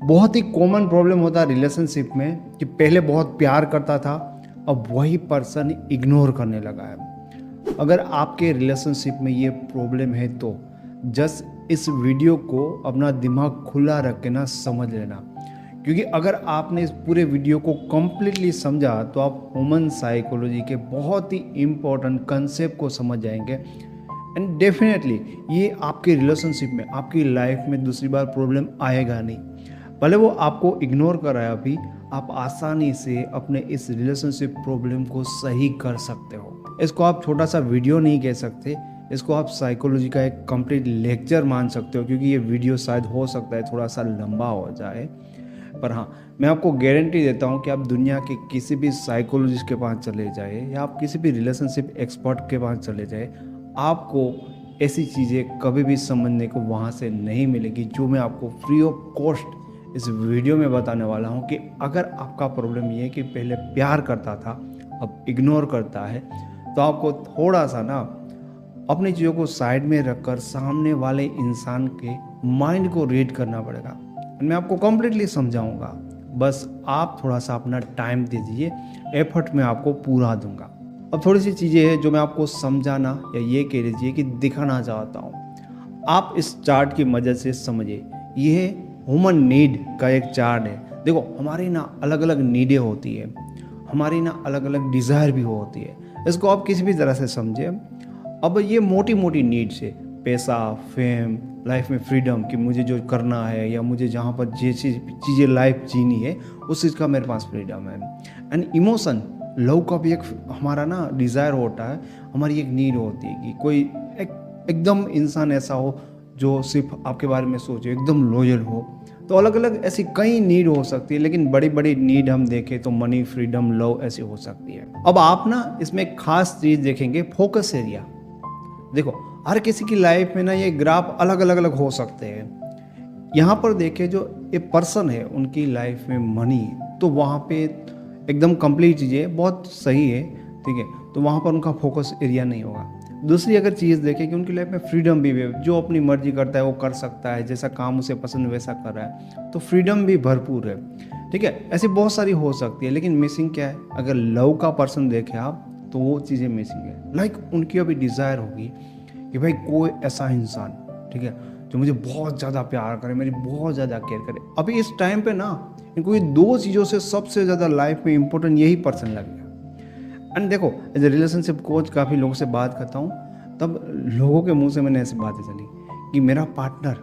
बहुत ही common problem होता है रिलेशनशिप में कि पहले बहुत प्यार करता था, अब वही पर्सन इग्नोर करने लगा है। अगर आपके रिलेशनशिप में ये प्रॉब्लम है तो जस्ट इस वीडियो को अपना दिमाग खुला रख के ना समझ लेना, क्योंकि अगर आपने इस पूरे वीडियो को कम्प्लीटली समझा तो आप ह्यूमन साइकोलॉजी के बहुत ही इम्पोर्टेंट कंसेप्ट को समझ जाएंगे। एंड डेफिनेटली ये आपके रिलेशनशिप में, आपकी लाइफ में दूसरी बार प्रॉब्लम आएगा नहीं। भले वो आपको इग्नोर कर रहा है, अभी आप आसानी से अपने इस रिलेशनशिप प्रॉब्लम को सही कर सकते हो। इसको आप छोटा सा वीडियो नहीं कह सकते, इसको आप साइकोलॉजी का एक कंप्लीट लेक्चर मान सकते हो, क्योंकि ये वीडियो शायद हो सकता है थोड़ा सा लंबा हो जाए। पर हाँ, मैं आपको गारंटी देता हूँ कि आप दुनिया के किसी भी साइकोलॉजिस्ट के पास चले जाए या आप किसी भी रिलेशनशिप एक्सपर्ट के पास चले जाए, आपको ऐसी चीज़ें कभी भी समझने को वहाँ से नहीं मिलेगी जो मैं आपको फ्री ऑफ कॉस्ट इस वीडियो में बताने वाला हूँ। कि अगर आपका प्रॉब्लम ये है कि पहले प्यार करता था अब इग्नोर करता है, तो आपको थोड़ा सा ना अपनी चीज़ों को साइड में रखकर सामने वाले इंसान के माइंड को रीड करना पड़ेगा। मैं आपको कम्प्लीटली समझाऊंगा, बस आप थोड़ा सा अपना टाइम दे दीजिए, एफर्ट मैं आपको पूरा दूंगा। अब थोड़ी सी चीज़ें हैं जो मैं आपको समझाना या ये कह लीजिए कि दिखाना चाहता हूँ। आप इस चार्ट की मदद से समझिए, ये ह्यूमन नीड का एक चार्ट है। देखो, हमारी ना अलग अलग नीडें होती है, हमारी ना अलग अलग डिज़ायर भी होती है। इसको आप किसी भी तरह से समझिए। अब ये मोटी मोटी नीड्स है, पैसा, फेम, लाइफ में फ्रीडम कि मुझे जो करना है या मुझे जहाँ पर जैसी चीज़ें लाइफ जीनी है उस चीज़ का मेरे पास फ्रीडम है। एंड इमोशन, लव का भी एक हमारा ना डिज़ायर होता है, हमारी एक नीड होती है कि कोई एकदम इंसान ऐसा हो जो सिर्फ आपके बारे में सोचे, एकदम लॉयल हो। तो अलग अलग ऐसी कई नीड हो सकती है, लेकिन बड़ी बड़ी नीड हम देखें तो मनी, फ्रीडम, लव ऐसी हो सकती है। अब आप ना इसमें एक खास चीज़ देखेंगे, फोकस एरिया। देखो, हर किसी की लाइफ में ना ये ग्राफ अलग अलग अलग हो सकते हैं। यहाँ पर देखें, जो ये पर्सन है उनकी लाइफ में मनी, तो वहाँ पे एकदम कंप्लीट चीज़ें बहुत सही है, ठीक है, तो वहाँ पर उनका फोकस एरिया नहीं होगा। दूसरी अगर चीज़ देखें कि उनकी लाइफ में फ्रीडम भी है, जो अपनी मर्जी करता है वो कर सकता है, जैसा काम उसे पसंद वैसा कर रहा है, तो फ्रीडम भी भरपूर है, ठीक है। ऐसी बहुत सारी हो सकती है, लेकिन मिसिंग क्या है? अगर लव का पर्सन देखें आप तो वो चीज़ें मिसिंग है। लाइक उनकी अभी डिज़ायर होगी कि भाई कोई ऐसा इंसान, ठीक है, जो मुझे बहुत ज़्यादा प्यार करे, मेरी बहुत ज़्यादा केयर करे। अभी इस टाइम पे ना इनको ये दो चीज़ों से सबसे ज़्यादा लाइफ में इंपॉर्टेंट यही पर्सन लगेगा। एंड देखो, एज ए रिलेशनशिप कोच काफ़ी लोगों से बात करता हूँ, तब लोगों के मुंह से मैंने ऐसी बातें चली कि मेरा पार्टनर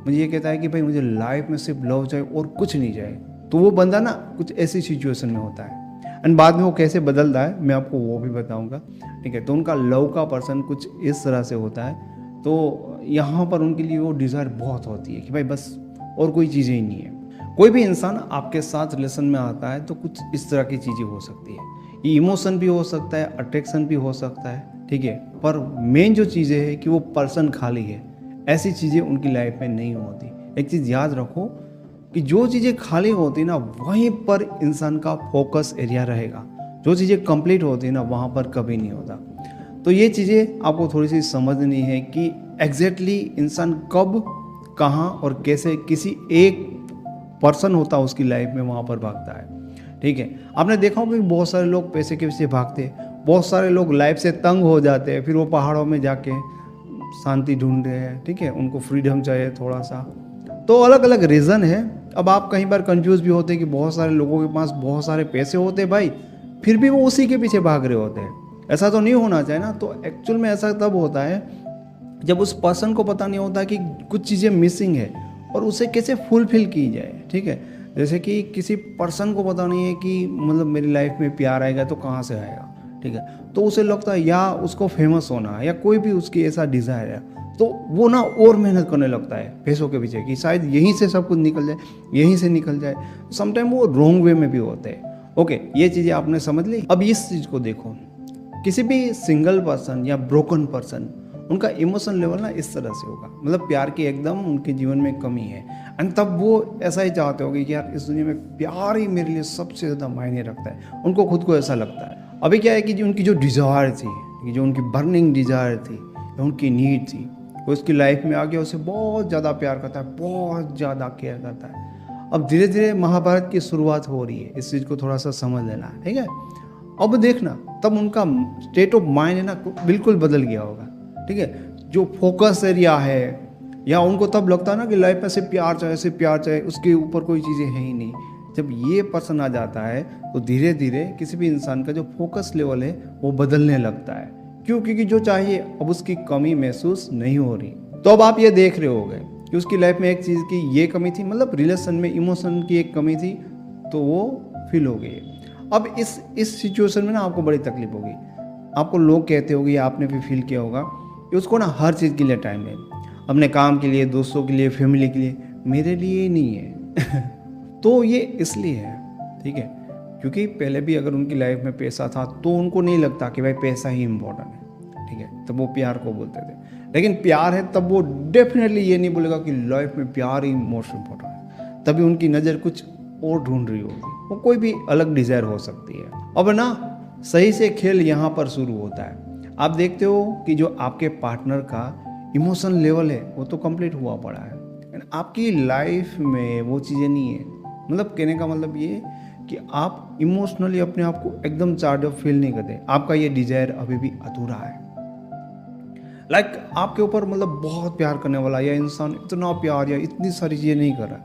मुझे ये कहता है कि भाई मुझे लाइफ में सिर्फ लव चाहिए और कुछ नहीं चाहिए। तो वो बंदा ना कुछ ऐसी सिचुएशन में होता है, एंड बाद में वो कैसे बदलता है मैं आपको वो भी बताऊंगा, ठीक है। तो उनका लव का पर्सन कुछ इस तरह से होता है, तो यहाँ पर उनके लिए वो डिज़ायर बहुत होती है कि भाई बस और कोई चीज़ें ही नहीं है। कोई भी इंसान आपके साथ रिलेशन में आता है तो कुछ इस तरह की चीज़ें हो सकती है। ये इमोशन भी हो सकता है, अट्रैक्शन भी हो सकता है, ठीक है, पर मेन जो चीज़ें है कि वो पर्सन खाली है, ऐसी चीज़ें उनकी लाइफ में नहीं होती। एक चीज़ याद रखो कि जो चीज़ें खाली होती ना वहीं पर इंसान का फोकस एरिया रहेगा, जो चीज़ें कंप्लीट होती है ना वहाँ पर कभी नहीं होता। तो ये चीज़ें आपको थोड़ी सी समझनी है कि एग्जैक्टली इंसान कब, कहाँ और कैसे किसी एक पर्सन होता है उसकी लाइफ में वहाँ पर भागता है, ठीक है। आपने देखा होगा कि बहुत सारे लोग पैसे के पीछे भागते हैं, बहुत सारे लोग लाइफ से तंग हो जाते हैं, फिर वो पहाड़ों में जाके शांति ढूंढ रहे हैं, ठीक है, उनको फ्रीडम चाहिए थोड़ा सा। तो अलग अलग रीज़न है। अब आप कहीं बार कंफ्यूज भी होते हैं कि बहुत सारे लोगों के पास बहुत सारे पैसे होते हैं भाई, फिर भी वो उसी के पीछे भाग रहे होते हैं। ऐसा तो नहीं होना चाहिए ना। तो एक्चुअल में ऐसा तब होता है जब उस पर्सन को पता नहीं होता कि कुछ चीज़ें मिसिंग है और उसे कैसे फुलफिल की जाए, ठीक है। जैसे कि किसी पर्सन को पता नहीं है कि मतलब मेरी लाइफ में प्यार आएगा तो कहाँ से आएगा, ठीक है, तो उसे लगता है या उसको फेमस होना है या कोई भी उसकी ऐसा डिज़ायर है, तो वो ना और मेहनत करने लगता है पैसों के पीछे कि शायद यहीं से सब कुछ निकल जाए, यहीं से निकल जाए। समटाइम वो रॉन्ग वे में भी होते हैं। ओके, ये चीज़ें आपने समझ ली। अब इस चीज़ को देखो, किसी भी सिंगल पर्सन या ब्रोकन पर्सन, उनका इमोशन लेवल ना इस तरह से होगा, मतलब प्यार की एकदम उनके जीवन में कमी है, एंड तब वो ऐसा ही चाहते होंगे कि यार इस दुनिया में प्यार ही मेरे लिए सबसे ज़्यादा मायने रखता है। उनको खुद को ऐसा लगता है। अभी क्या है कि उनकी जो डिज़ायर थी, जो उनकी बर्निंग डिज़ायर थी, उनकी नीड थी, वो उसकी लाइफ में आ गया, उसे बहुत ज़्यादा प्यार करता है, बहुत ज़्यादा केयर करता है। अब धीरे धीरे महाभारत की शुरुआत हो रही है, इस चीज़ को थोड़ा सा समझ लेना, ठीक है। अब देखना तब उनका स्टेट ऑफ माइंड है ना बिल्कुल बदल गया होगा, ठीक है। जो फोकस एरिया है, या उनको तब लगता है ना कि लाइफ में सिर्फ प्यार चाहिए, उसके ऊपर कोई चीज़ें हैं ही नहीं। जब ये पर्सन आ जाता है तो धीरे धीरे किसी भी इंसान का जो फोकस लेवल है वो बदलने लगता है। क्यों? क्योंकि जो चाहिए अब उसकी कमी महसूस नहीं हो रही। तो अब आप ये देख रहे होगे कि उसकी लाइफ में एक चीज़ की ये कमी थी, मतलब रिलेशन में इमोशन की एक कमी थी, तो वो फील हो गई। अब इस सिचुएशन में ना आपको बड़ी तकलीफ होगी। आपको लोग कहते होंगे, आपने भी फील किया होगा कि उसको ना हर चीज़ के लिए टाइम है, अपने काम के लिए, दोस्तों के लिए, फैमिली के लिए, मेरे लिए नहीं है। तो ये इसलिए है, ठीक है, क्योंकि पहले भी अगर उनकी लाइफ में पैसा था तो उनको नहीं लगता कि भाई पैसा ही इम्पोर्टेंट है, ठीक है, तब वो प्यार को बोलते थे। लेकिन प्यार है तब वो डेफिनेटली ये नहीं बोलेगा कि लाइफ में प्यार ही मोस्ट इम्पोर्टेंट है। तभी उनकी नज़र कुछ और ढूंढ रही होगी, वो कोई भी अलग डिज़ायर हो सकती है। अब ना सही से खेल यहाँ पर शुरू होता है। आप देखते हो कि जो आपके पार्टनर का इमोशन लेवल है वो तो कंप्लीट हुआ पड़ा है, आपकी लाइफ में वो चीज़ें नहीं है। मतलब कहने का मतलब ये कि आप इमोशनली अपने आप को एकदम चार्ज ऑफ फील नहीं करते, आपका ये डिजायर अभी भी अधूरा है। लाइक आपके ऊपर मतलब बहुत प्यार करने वाला या इंसान इतना प्यार या इतनी सारी चीज़ें नहीं कर रहा,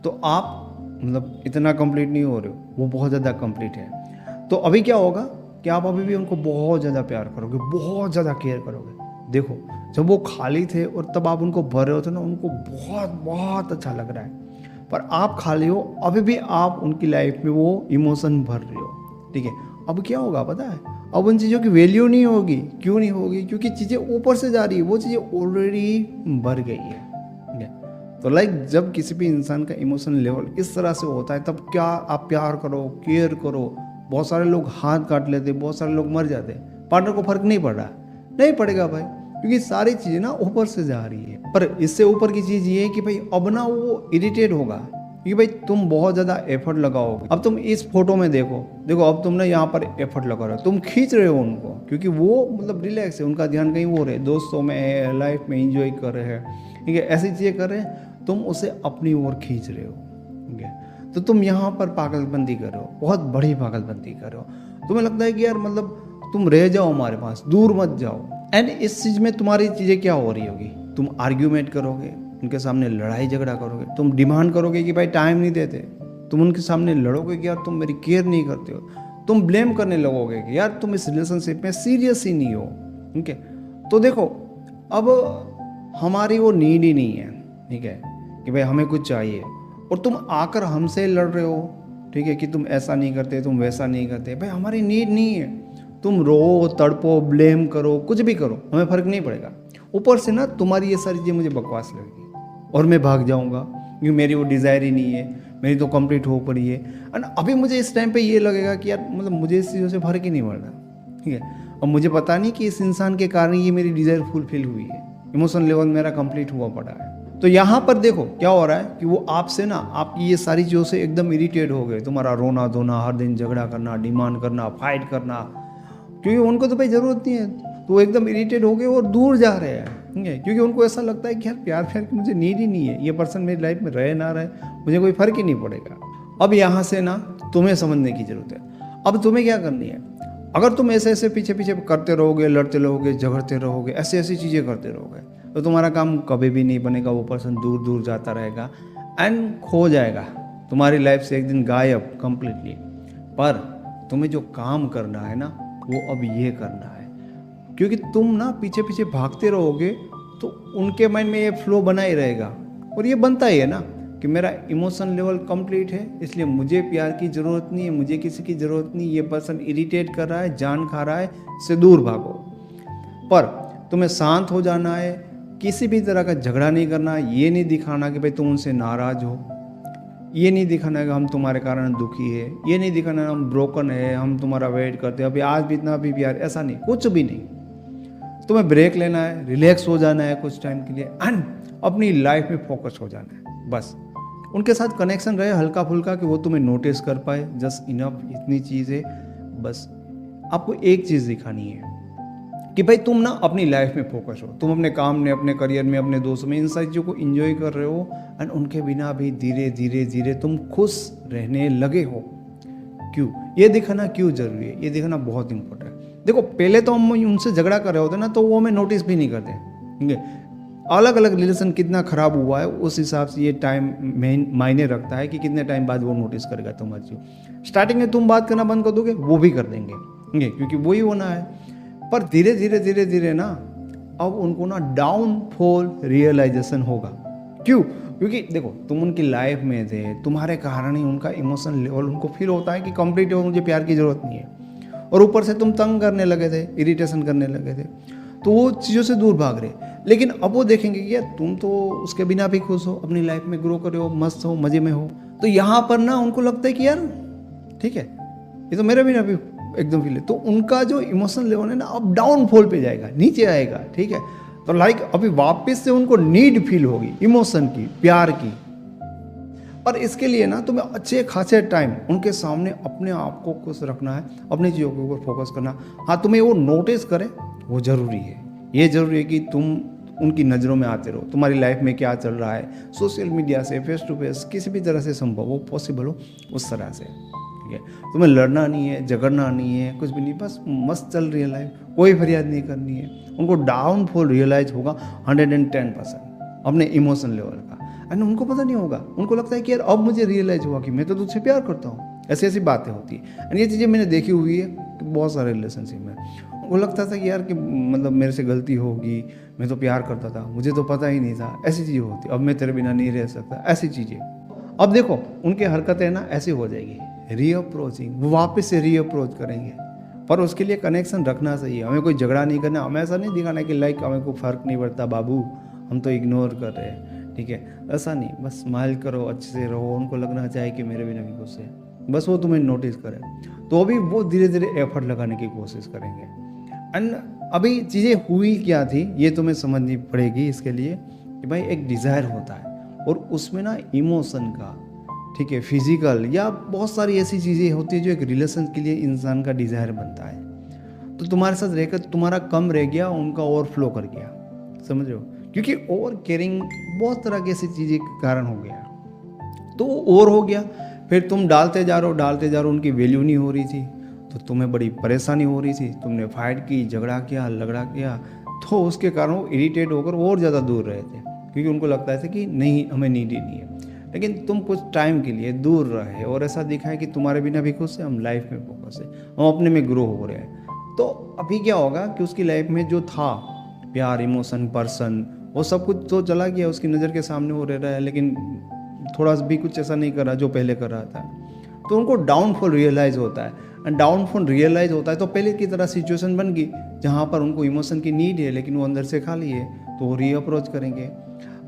तो आप मतलब इतना कंप्लीट नहीं हो रहे हो, वो बहुत ज़्यादा कंप्लीट है। तो अभी क्या होगा कि आप अभी भी उनको बहुत ज़्यादा प्यार करोगे, बहुत ज़्यादा केयर करोगे। देखो जब वो खाली थे और तब आप उनको भर रहे हो थे ना, उनको बहुत बहुत अच्छा लग रहा है, पर आप खाली हो, अभी भी आप उनकी लाइफ में वो इमोशन भर रहे हो, ठीक है। अब क्या होगा पता है, अब उन चीज़ों की वैल्यू नहीं होगी। क्यों नहीं होगी? क्योंकि चीज़ें ऊपर से जा रही है, वो चीज़ें ऑलरेडी भर गई है, ठीक है। तो लाइक जब किसी भी इंसान का इमोशन लेवल इस तरह से होता है, तब क्या आप प्यार करो, केयर करो। बहुत सारे लोग हाथ काट लेते, बहुत सारे लोग मर जाते, पार्टनर को फर्क नहीं पड़ रहा, नहीं पड़ेगा भाई, क्योंकि सारी चीज़ें ना ऊपर से जा रही है। पर इससे ऊपर की चीज़ ये है कि भाई अब ना वो इरिटेट होगा, क्योंकि भाई तुम बहुत ज़्यादा एफर्ट लगाओगे। अब तुम इस फोटो में देखो, अब तुमने यहाँ पर एफर्ट लगा रहे हो, तुम खींच रहे हो उनको, क्योंकि वो मतलब रिलैक्स है, उनका ध्यान कहीं वो रहे, दोस्तों में है, लाइफ में इंजॉय कर रहे हैं, ठीक है, ऐसी चीज़ें कर रहे हैं, तुम उसे अपनी ओर खींच रहे हो, ठीक है। तो तुम यहाँ पर पागलबंदी कर रहे हो, बहुत बड़ी पागलबंदी कर रहे हो। तुम्हें लगता है कि यार मतलब तुम रह जाओ हमारे पास, दूर मत जाओ। एंड इस चीज़ में तुम्हारी चीज़ें क्या हो रही होगी, तुम आर्ग्यूमेंट करोगे, उनके सामने लड़ाई झगड़ा करोगे, तुम डिमांड करोगे कि भाई टाइम नहीं देते, तुम उनके सामने लड़ोगे कि यार तुम मेरी केयर नहीं करते हो, तुम ब्लेम करने लगोगे कि यार तुम इस रिलेशनशिप में सीरियस ही नहीं हो, ठीक है। तो देखो अब हमारी वो नीड ही नहीं है, ठीक है, कि भाई हमें कुछ चाहिए, और तुम आकर हमसे लड़ रहे हो, ठीक है, कि तुम ऐसा नहीं करते, तुम वैसा नहीं करते। भाई हमारी नीड नहीं है, तुम रो, तड़पो, ब्लेम करो, कुछ भी करो, हमें फ़र्क नहीं पड़ेगा। ऊपर से ना तुम्हारी ये सारी चीज़ें मुझे बकवास लगेगी और मैं भाग जाऊंगा, क्योंकि मेरी वो डिज़ायर ही नहीं है, मेरी तो कंप्लीट हो पड़ी है। एंड अभी मुझे इस टाइम पे ये लगेगा कि यार मतलब मुझे इस चीज़ों से फ़र्क ही नहीं पड़ रहा, ठीक है। और मुझे पता नहीं कि इस इंसान के कारण ये मेरी डिज़ायर फुलफिल हुई है, इमोशन लेवल मेरा कंप्लीट हुआ पड़ा है। तो यहाँ पर देखो क्या हो रहा है कि वो आपसे ना, आपकी ये सारी चीज़ों से एकदम इरिटेट हो गए। तुम्हारा रोना धोना, हर दिन झगड़ा करना, डिमांड करना, फाइट करना, क्योंकि उनको तो भाई ज़रूरत नहीं है, तो वो एकदम इरिटेट हो गए और दूर जा रहे हैं, ठीक है, क्योंकि उनको ऐसा लगता है कि यार प्यार की मुझे नीड ही नहीं है, ये पर्सन मेरी लाइफ में रहे ना रहे, मुझे कोई फ़र्क ही नहीं पड़ेगा। अब यहाँ से ना तुम्हें समझने की ज़रूरत है। अब तुम्हें क्या करनी है, अगर तुम ऐसे ऐसे पीछे पीछे करते रहोगे, लड़ते रहोगे, झगड़ते रहोगे, ऐसी ऐसी चीज़ें करते रहोगे, तो तुम्हारा काम कभी भी नहीं बनेगा। वो पर्सन दूर दूर जाता रहेगा एंड खो जाएगा, तुम्हारी लाइफ से एक दिन गायब कंप्लीटली। पर तुम्हें जो काम करना है ना, वो अब ये करना है, क्योंकि तुम ना पीछे पीछे भागते रहोगे तो उनके माइंड में ये फ्लो बना ही रहेगा, और ये बनता ही है ना कि मेरा इमोशन लेवल कंप्लीट है, इसलिए मुझे प्यार की ज़रूरत नहीं है, मुझे किसी की ज़रूरत नहीं, ये पर्सन इरिटेट कर रहा है, जान खा रहा है, इससे दूर भागो। पर तुम्हें शांत हो जाना है, किसी भी तरह का झगड़ा नहीं करना, ये नहीं दिखाना कि भाई तुम उनसे नाराज़ हो, ये नहीं दिखाना है कि हम तुम्हारे कारण दुखी है, ये नहीं दिखाना है हम ब्रोकन है, हम तुम्हारा वेट करते हैं, अभी आज भी इतना भी प्यार, ऐसा नहीं, कुछ भी नहीं। तुम्हें ब्रेक लेना है, रिलैक्स हो जाना है कुछ टाइम के लिए एंड अपनी लाइफ में फोकस हो जाना है। बस उनके साथ कनेक्शन रहे हल्का फुल्का, कि वो तुम्हें नोटिस कर पाए, जस्ट इनफ, इतनी चीज़ है। बस आपको एक चीज़ दिखानी है कि भाई तुम ना अपनी लाइफ में फोकस हो, तुम अपने काम में, अपने करियर में, अपने दोस्तों में, इन सारी चीज़ों को इंजॉय कर रहे हो एंड उनके बिना भी धीरे धीरे धीरे तुम खुश रहने लगे हो। क्यों? ये दिखाना क्यों जरूरी है? ये दिखाना बहुत इंपॉर्टेंट है। देखो पहले तो हम उनसे झगड़ा कर रहे होते ना, तो वो हमें नोटिस भी नहीं करते, ठीक है। अलग अलग रिलेशन कितना खराब हुआ है उस हिसाब से ये टाइम मायने रखता है कि कितने टाइम बाद वो नोटिस करेगा तुम्हारी चीज। स्टार्टिंग में तुम बात करना बंद कर दोगे, वो भी कर देंगे, ठीक है, क्योंकि वही होना है। पर धीरे धीरे धीरे धीरे ना अब उनको ना डाउनफॉल रियलाइजेशन होगा। क्यों? क्योंकि देखो तुम उनकी लाइफ में थे, तुम्हारे कारण ही उनका इमोशन लेवल उनको फील होता है कि कंप्लीट हो, मुझे प्यार की जरूरत नहीं है। और ऊपर से तुम तंग करने लगे थे, इरिटेशन करने लगे थे, तो वो चीज़ों से दूर भाग रहे। लेकिन अब वो देखेंगे कि यार तुम तो उसके बिना भी खुश हो, अपनी लाइफ में ग्रो कर रहे हो, मस्त हो, मजे में हो। तो यहाँ पर ना उनको लगता है कि यार ठीक है, ये तो मेरे बिना भी एकदम फील है। तो उनका जो इमोशनल लेवल है ना अब डाउनफॉल पे जाएगा, नीचे आएगा, ठीक है। तो लाइक अभी वापस से उनको नीड फील होगी इमोशन की, प्यार की। पर इसके लिए ना तुम्हें अच्छे खासे टाइम उनके सामने अपने आप को खुश रखना है, अपनी चीज़ों के ऊपर फोकस करना। हाँ, तुम्हें वो नोटिस करे वो ज़रूरी है। ये ज़रूरी है कि तुम उनकी नज़रों में आते रहो, तुम्हारी लाइफ में क्या चल रहा है, सोशल मीडिया से, फेस टू फेस, किसी भी तरह से संभव हो, पॉसिबल हो, उस तरह से, ठीक है। तुम्हें लड़ना नहीं है, झगड़ना नहीं है, कुछ भी नहीं, बस मस्त चल रही है लाइफ, कोई फरियाद नहीं करनी है। उनको डाउनफॉल रियलाइज होगा 110% अपने इमोशन लेवल का। एंड उनको पता नहीं होगा, उनको लगता है कि यार अब मुझे रियलाइज हुआ कि मैं तो तुझसे प्यार करता हूँ। ऐसी ऐसी बातें होती है। एंड ये चीज़ें मैंने देखी हुई है कि बहुत सारे रिलेशनशिप में उनको लगता था कि यार कि मतलब मेरे से गलती होगी, मैं तो प्यार करता था, मुझे तो पता ही नहीं था, ऐसी चीज़ें होती, अब मैं तेरे बिना नहीं रह सकता, ऐसी चीज़ें। अब देखो उनकी हरकतें ना ऐसी हो जाएगी, रीअप्रोचिंग, वो वापस से रीअप्रोच करेंगे। पर उसके लिए कनेक्शन रखना चाहिए, हमें कोई झगड़ा नहीं करना, हमें ऐसा नहीं दिखाना कि लाइक हमें कोई फ़र्क नहीं पड़ता बाबू, हम तो इग्नोर कर रहे हैं, ठीक है, ऐसा नहीं। बस स्माइल करो, अच्छे से रहो, उनको लगना चाहिए कि मेरे बिना भी खुश है, बस वो तुम्हें नोटिस करे, तो अभी वो धीरे धीरे एफर्ट लगाने की कोशिश करेंगे। एंड अभी चीज़ें हुई क्या थी ये तुम्हें समझनी पड़ेगी इसके लिए कि भाई एक डिज़ायर होता है और उसमें ना इमोशन का, ठीक है, फिजिकल या बहुत सारी ऐसी चीज़ें होती है जो एक रिलेशन के लिए इंसान का डिज़ायर बनता है। तो तुम्हारे साथ रहकर तुम्हारा कम रह गया, उनका ओवरफ्लो कर गया, समझ रहे हो, क्योंकि ओवर केयरिंग बहुत तरह की ऐसी चीज़ें के कारण हो गया, तो ओवर हो गया। फिर तुम डालते जा रहे हो, उनकी वैल्यू नहीं हो रही थी, तो तुम्हें बड़ी परेशानी हो रही थी, तुमने फाइट की, झगड़ा किया, लगड़ा किया, तो उसके कारण वो इरिटेट होकर और ज़्यादा दूर रहे थे, क्योंकि उनको लगता था कि नहीं हमें नीड ही नहीं है। लेकिन तुम कुछ टाइम के लिए दूर रहे और ऐसा दिखा है कि तुम्हारे बिना भी खुश है, हम लाइफ में फोकस है, हम अपने में ग्रो हो रहे हैं। तो अभी क्या होगा कि उसकी लाइफ में जो था प्यार, इमोशन, पर्सन, वो सब कुछ तो चला गया, उसकी नज़र के सामने वो रह रहा है, लेकिन थोड़ा भी कुछ ऐसा नहीं कर रहा जो पहले कर रहा था। तो उनको डाउनफॉल रियलाइज़ होता है। एंड डाउनफॉल रियलाइज़ होता है तो पहले की तरह सिचुएशन बन गई जहाँ पर उनको इमोशन की नीड है लेकिन वो अंदर से खाली है, तो वो रीअप्रोच करेंगे।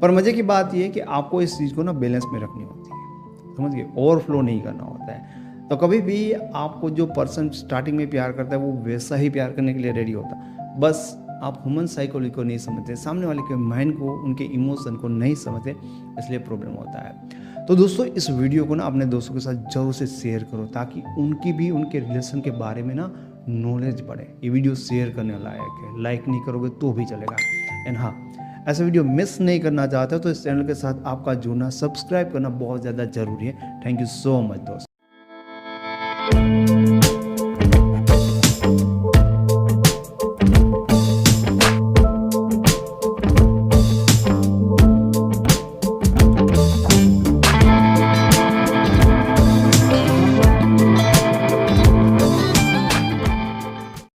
पर मज़े की बात ये है कि आपको इस चीज़ को ना बैलेंस में रखनी होती है, समझ गए, ओवरफ्लो नहीं करना होता है। तो कभी भी आपको जो पर्सन स्टार्टिंग में प्यार करता है वो वैसा ही प्यार करने के लिए रेडी होता है, बस आप ह्यूमन साइकोलॉजी को नहीं समझते, सामने वाले के माइंड को, उनके इमोशन को नहीं समझते, इसलिए प्रॉब्लम होता है। तो दोस्तों इस वीडियो को ना अपने दोस्तों के साथ जरूर से शेयर करो ताकि उनकी भी उनके रिलेशन के बारे में ना नॉलेज बढ़े। ये वीडियो शेयर करने लायक है, लाइक नहीं करोगे तो भी चलेगा। एंड हाँ, ऐसा वीडियो मिस नहीं करना चाहते हो तो इस चैनल के साथ आपका जुड़ना, सब्सक्राइब करना बहुत ज़्यादा जरूरी है। थैंक यू सो मच दोस्तों।